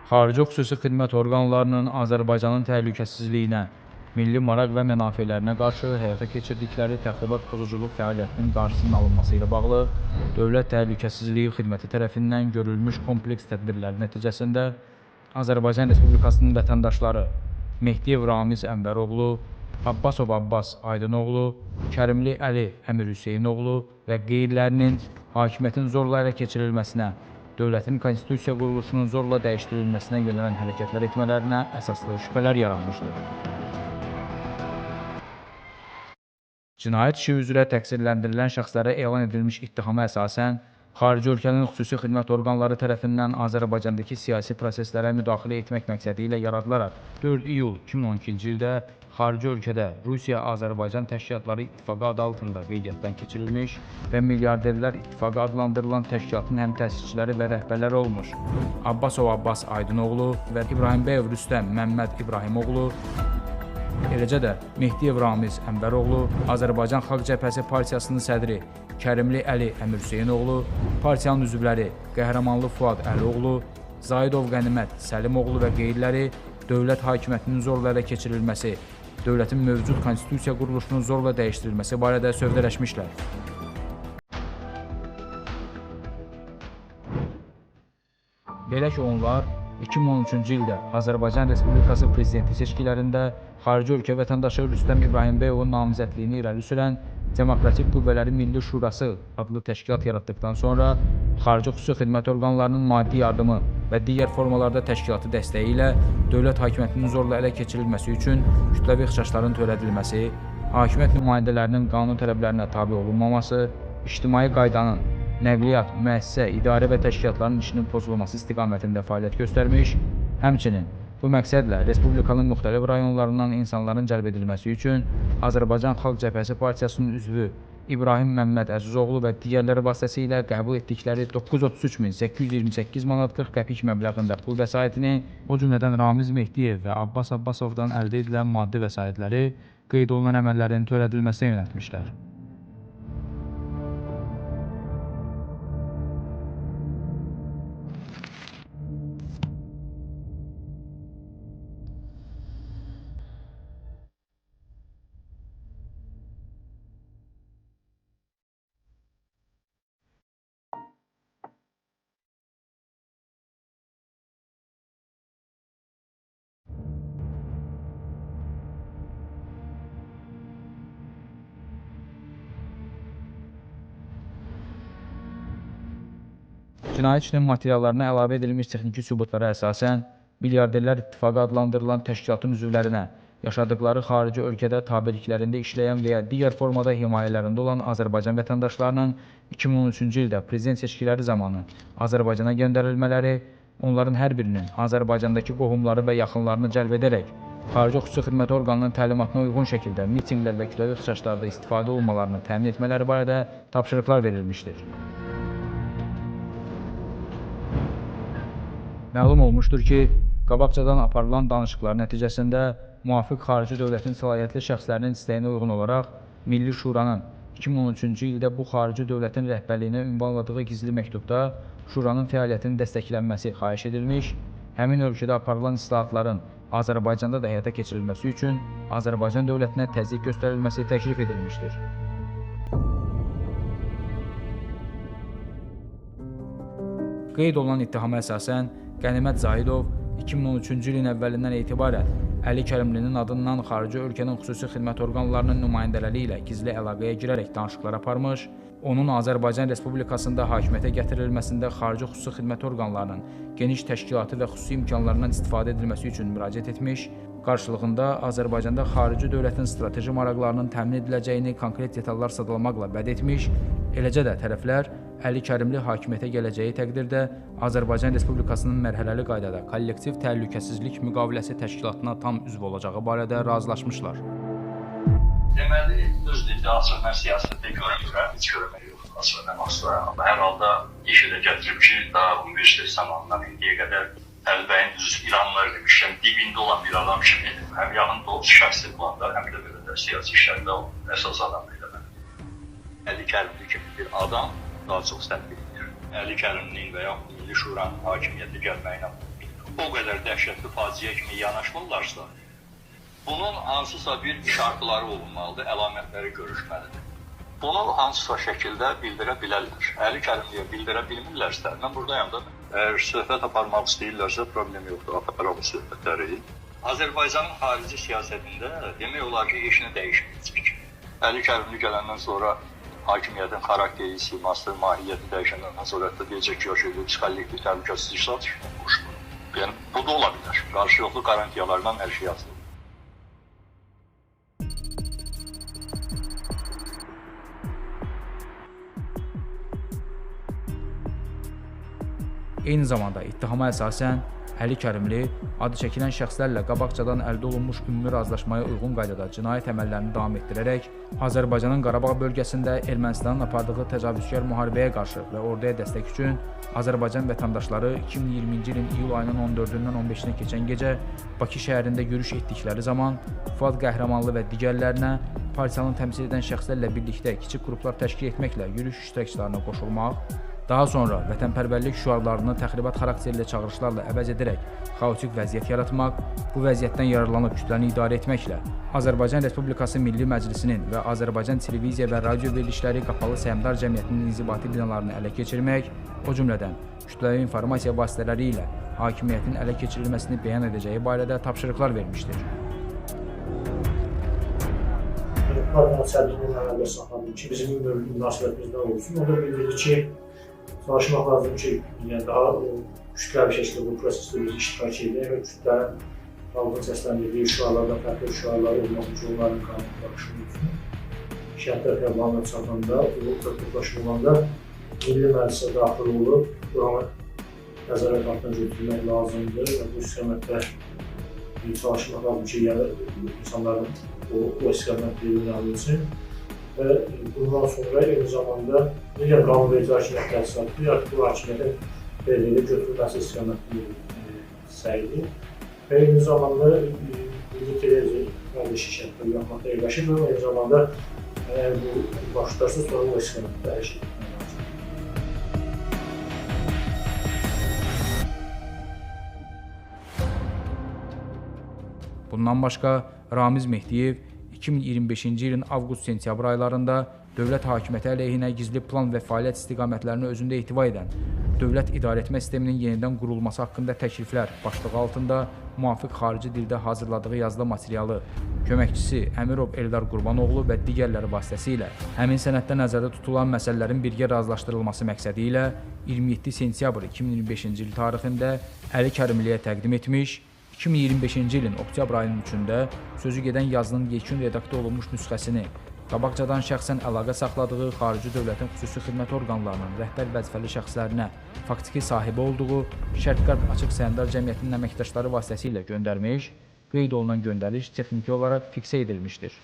Xarici xüsusi xidmət orqanlarının Azərbaycanın təhlükəsizliyinə, milli maraq və mənafelərinə qarşı həyata keçirdikləri təxribat pozuculuq fəaliyyətinin qarşısının alınması ilə bağlı Dövlət Təhlükəsizliyi Xidməti tərəfindən görülmüş kompleks tədbirlər nəticəsində Azərbaycan Respublikasının vətəndaşları Mehdiyev Ramiz Ənvəroğlu, Abbasov Abbas Aydınoğlu, Kərimli Əli Əmir Hüseynoğlu və qeyrilərinin hakimiyyətin zorla ələ keçirilməsinə, dövlətin konstitusiya quruluşunun zorla dəyişdirilməsinə yönələn hərəkətlər etmələrinə əsaslı şübhələr yaranmışdır. Cinayət işi üzrə təqsirləndirilən şəxslərə elan edilmiş ittihama əsasən, xarici ölkənin xüsusi xidmət orqanları tərəfindən Azərbaycandakı siyasi proseslərə müdaxilə etmək məqsədi ilə yaradılaraq 4 iyul 2012-ci ildə xarici ölkədə Rusiya-Azərbaycan Təşkilatları İttifaqı adı altında qeydiyyatdan keçirilmiş və Milyarderlər İttifaqı adlandırılan təşkilatın həm təsisçiləri və rəhbərləri olmuş Abbasov Abbas Aydınoğlu və İbrahimbəyev Rüstəm Məmməd İbrahimoğlu, eləcə də Mehdiyev Ramiz Ənvəroğlu, Azərbaycan Xalq Cəbhəsi Partiyasının sədri Kərimli Əli Əmir Hüseynoğlu, partiyanın üzvləri Qəhrəmanlı Fuad Əlioğlu, Zaidov Qənimət Səlimoğlu və qeyriləri dövlət hakimiyyətinin zorla ələ keçirilməsi, dövlətin mövcud konstitusiya quruluşunun zorla dəyişdirilməsi barədə sövdələşmişlər. Belə ki, onlar 2013-cü ildə Azərbaycan Respublikası Prezidenti seçkilərində xarici ölkə vətəndaşı Rüstəm İbrahimbəyovun namizədliyini irəli sürən Demokratik Qüvvələrin Milli Şurası adlı təşkilat yaratdıqdan sonra xarici xüsusi xidmət orqanlarının maddi yardımı və digər formalarda təşkilatı dəstəyi ilə dövlət hakimiyyətinin zorla ələ keçirilməsi üçün kütləvi ixşşların törədilməsi, hakimiyyət nümayəndələrinin qanun tələblərinə tabe olunmaması, ictimai qaydanın, nəqliyyat, müəssisə, idarə və təşkilatların işinin pozulması istiqamətində fəaliyyət göstərmiş, həmçinin bu məqsədlə Respublikanın müxtəlif rayonlarından insanların cəlb edilməsi üçün Azərbaycan Xalq Cəbhəsi Partiyasının üzvü İbrahim Məmməd Əzizoğlu və digərləri vasitəsilə qəbul etdikləri 933.828 manat 40 qəpik məbləğində pul vəsaitini, o cümlədən Ramiz Mehdiyev və Abbas Abbasovdan əldə edilən maddi vəsaitləri qeyd olunan əməllərin törədilməsinə yönəltmişlər. Cinayət işinin materiallarına əlavə edilmiş texniki sübutlara əsasən, Milyarderlər İttifaqı adlandırılan təşkilatın üzvlərinə, yaşadıkları xarici ölkədə tabeliklərində işləyən və ya digər formada himayələrində olan Azərbaycan vətəndaşlarının 2013-cü ildə prezident seçkiləri zamanı Azərbaycana göndərilmələri, onların hər birinin Azərbaycandakı qohumları və yaxınlarını cəlb edərək, xarici xüsusi xidmət orqanının təlimatına uyğun şəkildə mitinqlər və kütləvi ixşşlarda istifadə olmalarını təmin etmələri barədə tapşırıqlar verilmişdir. Məlum olmuşdur ki, qabaqcadan aparılan danışıqlar nəticəsində müvafiq xarici dövlətin səlahiyyətli şəxslərinin istəyinə uyğun olaraq Milli Şuranın 2013-cü ildə bu xarici dövlətin rəhbərliyinə ünvanladığı gizli məktubda Şuranın fəaliyyətinin dəstəklənməsi xahiş edilmiş, həmin ölkədə aparılan islahatların Azərbaycanda da həyata keçirilməsi üçün Azərbaycan dövlətinə təzyiq göstərilməsi təklif edilmişdir. Qeyd olunan ittihama əsasən, Qənimət Zaidov 2013-cü ilin əvvəlindən etibarən Əli Kərimlinin adından xarici ölkənin xüsusi xidmət orqanlarının nümayəndələri ilə gizli əlaqəyə girərək danışıqlar aparmış, onun Azərbaycan Respublikasında hakimiyyətə gətirilməsində xarici xüsusi xidmət orqanlarının geniş təşkilatı və xüsusi imkanlarından istifadə edilməsi üçün müraciət etmiş, qarşılığında Azərbaycanda xarici dövlətin strateji maraqlarının təmin ediləcəyini konkret detallar sadalamaqla vəd etmiş, eləcə də tərəflər Əli Kərimli hakimiyyətə gələcəyi təqdirdə Azərbaycan Respublikasının mərhələli qaydada kollektiv təhlükəsizlik müqaviləsi təşkilatına tam üzv olacağı barədə razılaşmışlar. Deməli, düzdür, açıq mən siyasətdə görmürəm, heç görmək yox, açıq mən asla. Amma hər halda işə gətirib ki, daha universitet zamanından indiyə qədər Əlbəyin düz İranlar demişəm, dibində olan bir adam kimi həm yanında olub şəxsi planda, həm də belə də siyasi işlərdə əsas adam elə mən. Əli Kərimli kimi bir adam daha çox səhv edir. Əli Kərimlinin və yaxud Milli Şuranın hakimiyyəti gəlməyinə o qədər dəhşətli faciə kimi yanaşmırlarsa, bunun hansısa bir işartıları olmalıdır, əlamətləri görüşməlidir. Bunu hansısa şəkildə bildirə bilərlər. Əli Kərimliyə bildirə bilmirlərsə, mən buradayam da. Əgər söhbət aparmaq istəyirlərsə, problem yoxdur, aparaq söhbətləri. Azərbaycanın xarici siyasətində demək olar ki, heç nə dəyişməyəcək. Əli Kərimli gələndən sonra hakimiyyətin xarakteri, siması, mahiyyəti dəyişəndən sonra da deyəcək ki, o kollektiv təhlükəsizlik satışına qoşulur. Yəni, bu da ola bilər. Qarşılıqlı qarantiyalardan hər şey asılıdır. Eyni zamanda ittihama əsasən Əli Kərimli adı çəkilən şəxslərlə qabaqcadan əldə olunmuş ümumi razılaşmaya uyğun qaydada cinayət əməllərini davam etdirərək Azərbaycanın Qarabağ bölgəsində Ermənistanın apardığı təcavüzkar müharibəyə qarşı və orduya dəstək üçün Azərbaycan vətəndaşları 2020-ci ilin iyul ayının 14-dən 15-nə keçən gecə Bakı şəhərində yürüş etdikləri zaman Fuad Qəhrəmanlı və digərlərinə partiyanı təmsil edən şəxslərlə birlikdə kiçik qruplar təşkil etməklə yürüş iştirakçılarına qoşulmaq, daha sonra vətənpərvərlik şüarlarını təxribat xarakterli çağırışlarla əvəz edərək xaotik vəziyyət yaratmaq, bu vəziyyətdən yararlanıb kütləni idarə etməklə Azərbaycan Respublikası Milli Məclisinin və Azərbaycan Televiziya və Radio verilişləri qapalı səhmdar cəmiyyətinin inzibati binalarını ələ keçirmək, o cümlədən kütləvi informasiya vasitələri ilə hakimiyyətin ələ keçirilməsini bəyan edəcəyi barədə tapşırıqlar vermişdir. Partiyanın sədrinin əməldə saxladı ki, bizim münasibətimizdə olsun. O da bildirdi ki, çalışmaq lazım ki, yəni daha kütləvi şəkildə bu prosesdə biz iştirak edək və kütlə xalqın səsləndirdiyi şüarlardan fərqli şüarlar olmaq üçün onların qanun baxışını olsun. Şəhətlər qəblanına çatanda, bu toplaşma olanda Milli Məclisə daxil olub, buranı nəzarət altına götürmək lazımdır və bu istiqamətdə çalışmaq lazım ki, yəni insanların o istiqamətdə yönəlsin. Və bundan sonra eyni zamanda ya qanunverici hakimiyyət təsisatı, ya bu hakimiyyətin belirli götürülməsi istiqamətində səydir. Və eyni zamanda Milli Televiziya qardeşi şəhətdə yanmaqda yerləşir və eyni zamanda bu başlarsa sonra o istiqamətdə hərəkət etmək lazım. Bundan başqa Ramiz Mehdiyev 2025-ci ilin avqust-sentyabr aylarında dövlət hakimiyyəti əleyhinə gizli plan və fəaliyyət istiqamətlərini özündə ehtiva edən dövlət idarəetmə sisteminin yenidən qurulması haqqında təkliflər başlığı altında müvafiq xarici dildə hazırladığı yazılı materialı köməkçisi Əmirov Eldar Qurbanoğlu və digərləri vasitəsilə həmin sənəddə nəzərdə tutulan məsələlərin birgə razılaşdırılması məqsədi ilə 27 sentyabr 2025-ci il tarixində Əli Kərimliyə təqdim etmiş, 2025-ci ilin oktyabr ayının 3-də sözü gedən yazının yekun redaktə olunmuş nüsxəsini qabaqcadan şəxsən əlaqə saxladığı xarici dövlətin xüsusi xidmət orqanlarının rəhbər vəzifəli şəxslərinə faktiki sahibi olduğu Şərq-Qərb Açıq Səhmdar Cəmiyyətinin əməkdaşları vasitəsilə göndərmiş, qeyd olunan göndəriş texniki olaraq fiksə edilmişdir.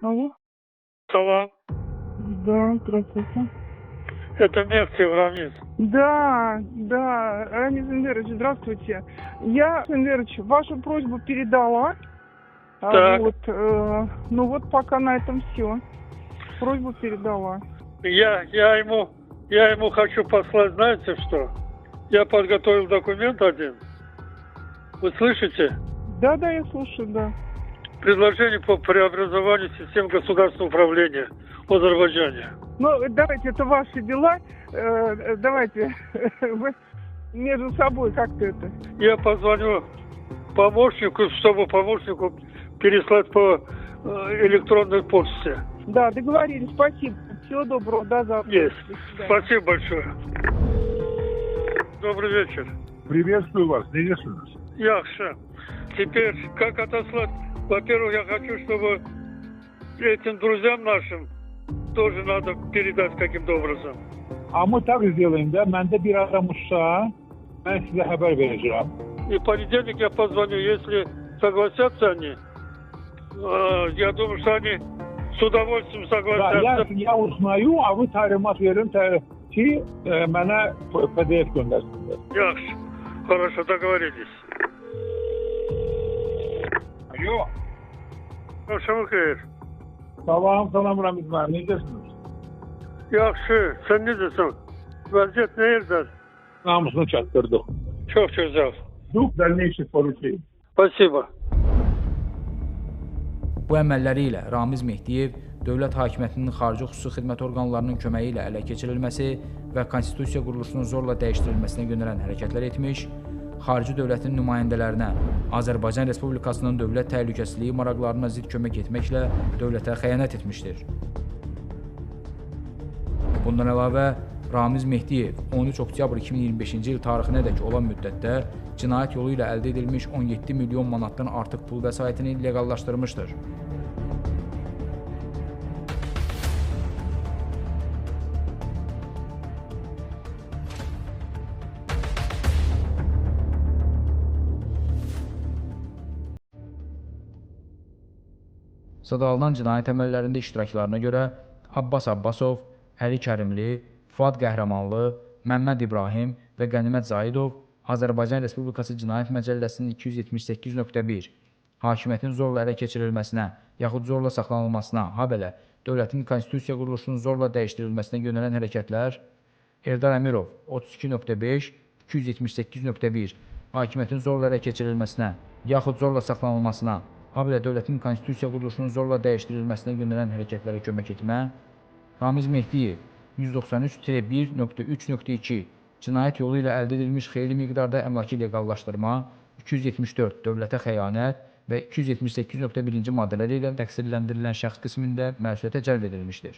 Алло? Салам. Да, здравствуйте. Это Мехтев Рамиз. Да, Рамиз Эндерович, здравствуйте. Я, Эндерович, вашу просьбу передала. Так. Ну вот пока на этом все. Просьбу передала. Я ему хочу послать, знаете что? Я подготовил документ один. Вы слышите? Да, я слушаю, да. Предложение по преобразованию систем государственного управления в Азербайджане. Ну, давайте, это ваши дела. Давайте вы между собой как-то это. Я позвоню помощнику, чтобы помощнику переслать по электронной почте. Да, договорились, спасибо. Всего доброго, до завтра. Есть. До свидания. Спасибо большое. Добрый вечер. Приветствую вас, приветствую вас. Яхша. Теперь, как отослать? Во-первых, я хочу, чтобы этим друзьям нашим тоже надо передать каким-то образом. А мы так сделаем, да? Məndə bir adam uşaq, Ben size haber vereceğim. И в понедельник я позвоню, если согласятся они. Я думаю, что они с удовольствием Ya, согласятся. ya uznayı, avı talimat verin ki bana PDF göndersinler. Yaxşı. Хорошо, договорились. Alo. Akşamı xeyir. Salam Ramiz ben. Necəsiniz? Yaxşı. Sen necəsən? Vəziyyət nə yerdən? Namusunu çatdırdıq. Çok güzel. Duq dəlneyçi polisiyim. Спасибо. Bu əməlləri ilə Ramiz Mehdiyev dövlət hakimiyyətinin xarici xüsusi xidmət orqanlarının köməyi ilə ələ keçirilməsi və konstitusiya quruluşunun zorla dəyişdirilməsinə yönələn hərəkətlər etmiş, xarici dövlətin nümayəndələrinə Azərbaycan Respublikasının dövlət təhlükəsizliyi maraqlarına zidd kömək etməklə dövlətə xəyanət etmişdir. Bundan əlavə, Ramiz Mehdiyev 13 oktyabr 2025-ci il tarixinədək olan müddətdə cinayət yolu ilə əldə edilmiş 17 milyon manatdan artıq pul vəsaitini leqallaşdırmışdır. Sadalınan cinayət əməllərində iştiraklarına görə Abbas Abbasov, Əli Kərimli, Fuad Qəhrəmanlı, Məmməd İbrahim və Qənimət Zaidov Azərbaycan Respublikası Cinayət Məcəlləsinin 278.1 hakimiyyətin zorla ələ keçirilməsinə yaxud zorla saxlanılmasına, habelə dövlətin konstitusiya quruluşunun zorla dəyişdirilməsinə yönələn hərəkətlər, Eldar Əmirov 32.5 278.1 hakimiyyətin zorla ələ keçirilməsinə yaxud zorla saxlanılmasına, habelə dövlətin konstitusiya quruluşunun zorla dəyişdirilməsinə yönələn hərəkətlərə kömək etmə, Ramiz Mehdiyev 193-1.3.2 cinayət yolu ilə əldə edilmiş xeyli miqdarda əmlakı leqallaşdırma, 274 dövlətə xəyanət və 278.1-ci maddələri ilə təqsirləndirilən şəxs qismində məsuliyyətə cəlb edilmişdir.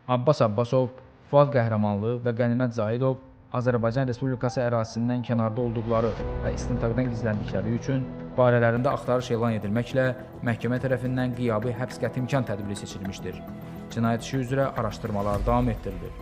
Abbas Abbasov, Fuad Qəhrəmanlı və Qənimət Zaidov Azərbaycan Respublikası ərazisindən kənarda olduqları və istintaqdan gizləndikləri üçün barələrində axtarış elan edilməklə məhkəmə tərəfindən qiyabi həbs qəti imkan tədbiri seçilmişdir. Cinayət işi üzrə araşdırmalar davam etdirilir.